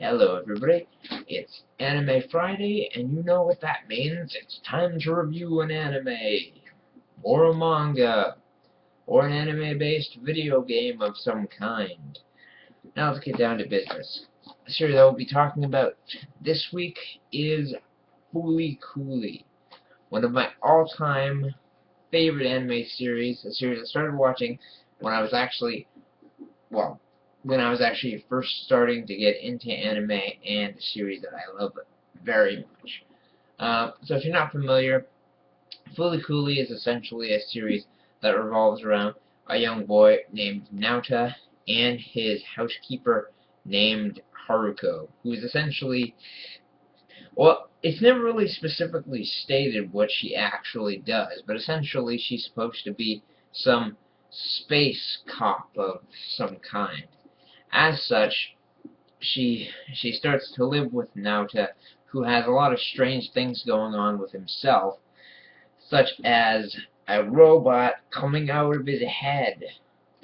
Hello everybody, it's Anime Friday, and you know what that means. It's time to review an anime, or a manga, or an anime-based video game of some kind. Now let's get down to business. The series I will be talking about this week is Fooly Cooly, one of my all-time favorite anime series, a series I started watching when I was actually, well, when I was actually first starting to get into anime, and a series that I love very much. So if you're not familiar, Fooly Cooly is essentially a series that revolves around a young boy named Naota and his housekeeper named Haruko, who is essentially, well, it's never really specifically stated what she actually does, but essentially she's supposed to be some space cop of some kind. As such, she starts to live with Naota, who has a lot of strange things going on with himself, such as a robot coming out of his head,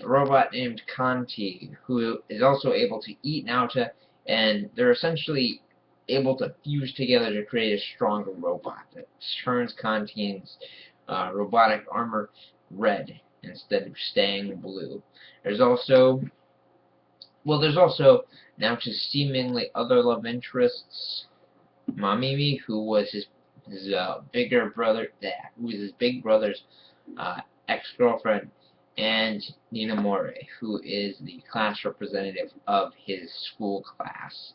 a robot named Kanti, who is also able to eat Naota, and they're essentially able to fuse together to create a stronger robot that turns Kanti's robotic armor red instead of staying blue. There's also now just seemingly other love interests. Mamimi, who was his bigger brother, who was his big brother's ex-girlfriend, and Ninamore, who is the class representative of his school class.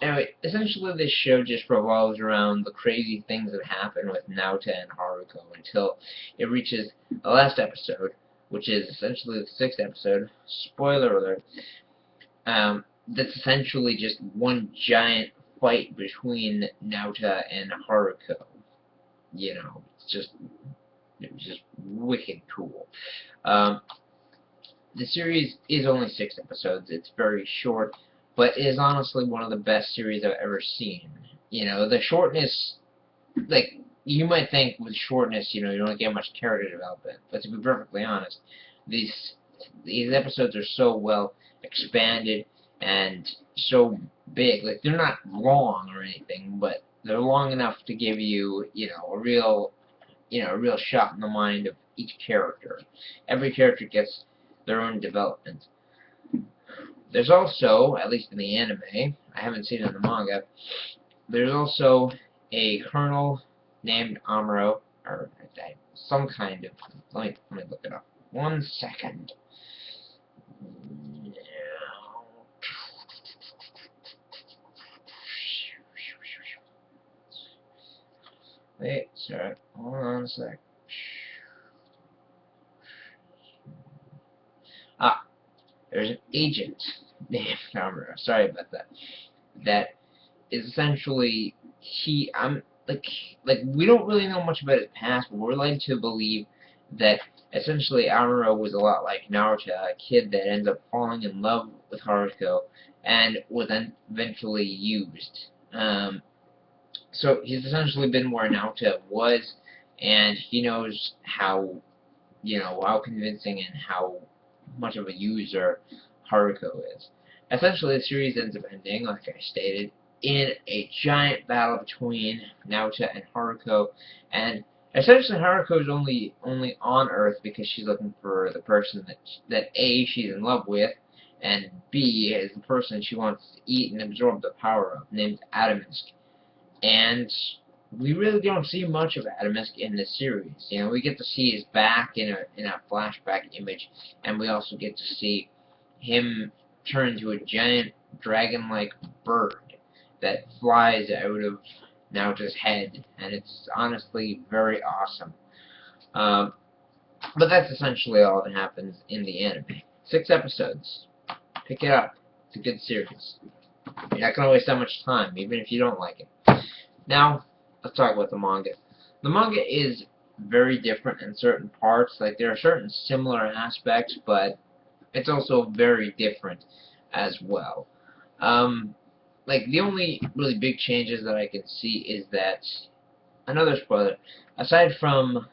Anyway, essentially this show just revolves around the crazy things that happen with Naota and Haruko until it reaches the last episode, which is essentially the 6th episode. Spoiler alert. That's essentially just one giant fight between Naota and Haruko. You know, it's just wicked cool. The series is only 6 episodes. It's very short, but it is honestly one of the best series I've ever seen. You know, the shortness, like, you might think with shortness, you know, you don't get much character development, but to be perfectly honest, these episodes are so well expanded and so big. Like, they're not long or anything, but they're long enough to give you, a real shot in the mind of each character. Every character gets their own development. There's also, at least in the anime, I haven't seen it in the manga, there's also a colonel named Amuro, or some kind of, let me look it up. 1 second. Wait, sorry, hold on a sec. There's an agent named Amuro, sorry about that, that is essentially, we don't really know much about his past, but we're led to believe that essentially Amuro was a lot like Naruto, a kid that ends up falling in love with Haruko and was then eventually used. So he's essentially been where Naruto was, and he knows how convincing and how much of a user Haruko is. Essentially, the series ends up ending, like I stated, in a giant battle between Naota and Haruko, and essentially Haruko is only on Earth because she's looking for the person that A, she's in love with, and B, is the person she wants to eat and absorb the power of, named Adamisk. And we really don't see much of Adamisk in this series. You know, we get to see his back in a flashback image, and we also get to see him turn into a giant dragon-like bird that flies out of Naota's head, and it's honestly very awesome. But that's essentially all that happens in the anime. 6 episodes. Pick it up. It's a good series. You're not going to waste that much time, even if you don't like it. Now, let's talk about the manga. The manga is very different in certain parts. Like, there are certain similar aspects, but it's also very different as well. Like, the only really big changes that I can see is that, another spoiler, aside from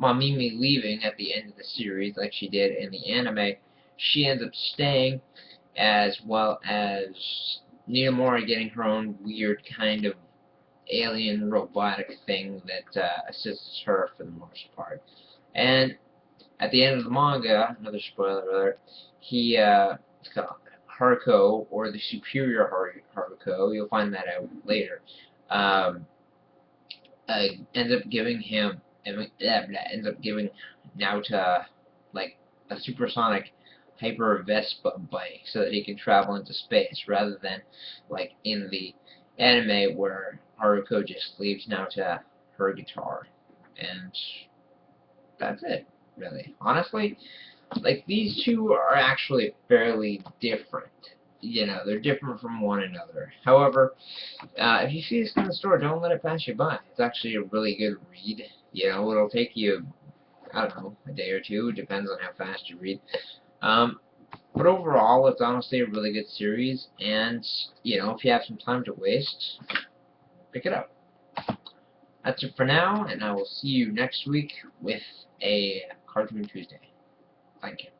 Mamimi leaving at the end of the series, like she did in the anime, she ends up staying, as well as Neomora getting her own weird kind of alien robotic thing that assists her for the most part. And at the end of the manga, another spoiler alert, he, Haruko, or the superior Haruko, you'll find that out later, ends up giving him, ends up giving Naota, like, a supersonic hyper Vespa bike so that he can travel into space, rather than, like, in the anime where Haruko just leaves Naota her guitar. And that's it, really. Honestly, like, these two are actually fairly different. You know, they're different from one another. However, if you see this in the store, don't let it pass you by. It's actually a really good read. You know, it'll take you, I don't know, a day or two. It depends on how fast you read. But overall, it's honestly a really good series, and, you know, if you have some time to waste, pick it up. That's it for now, and I will see you next week with a Cartoon Tuesday. Thank you.